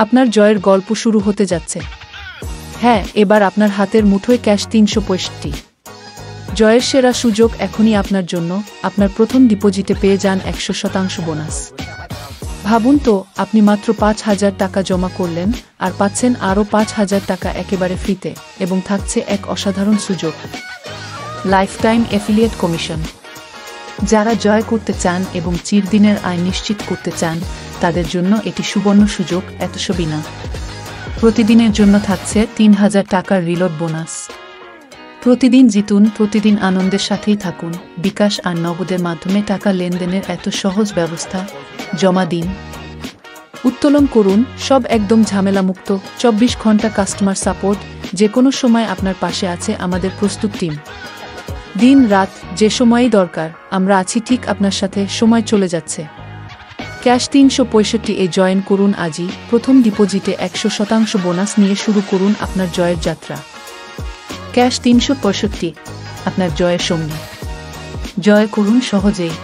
আপনার জয়ের গল্প শুরু হতে যাচ্ছে। হ্যাঁ, এবার আপনার হাতের মুঠোয় ক্যাশ ৩৬৫। জয়ের সেরা সুযোগ এখনই আপনার জন্য। আপনার প্রথম ডিপোজিটে পেয়ে যান ১০০% বোনাস। ভাবুন তো, আপনি মাত্র ৫,০০০ টাকা জমা করলেন আর পাচ্ছেন আরও ৫,০০০ টাকা একেবারে ফ্রিতে, এবং থাকছে এক অসাধারণ সুযোগ, লাইফটাইম অ্যাফিলিয়েট কমিশন। যারা জয় করতে চান এবং চিরদিনের আয় নিশ্চিত করতে চান, তাদের জন্য এটি সুবর্ণ সুযোগ। এত সবই না, প্রতিদিনের জন্য থাকছে ৩,০০০ টাকার রিলোড বোনাস। প্রতিদিন জিতুন, প্রতিদিন আনন্দের সাথেই থাকুন। বিকাশ আর নগদের মাধ্যমে টাকা লেনদেনের এত সহজ ব্যবস্থা। জমা দিন, উত্তোলন করুন, সব একদম ঝামেলামুক্ত। ২৪ ঘন্টা কাস্টমার সাপোর্ট, যে কোনো সময় আপনার পাশে আছে আমাদের প্রস্তুত টিম। দিন রাত যে সময়ই দরকার, আমরা আছি ঠিক আপনার সাথে। সময় চলে যাচ্ছে। ক্যাশ ৩৬৫ এ জয়েন করুন আজই। প্রথম ডিপোজিটে ১০০% বোনাস নিয়ে শুরু করুন আপনার জয়ের যাত্রা। ক্যাশ ৩৬৫, আপনার জয়ের সঙ্গী। জয় করুন সহজেই।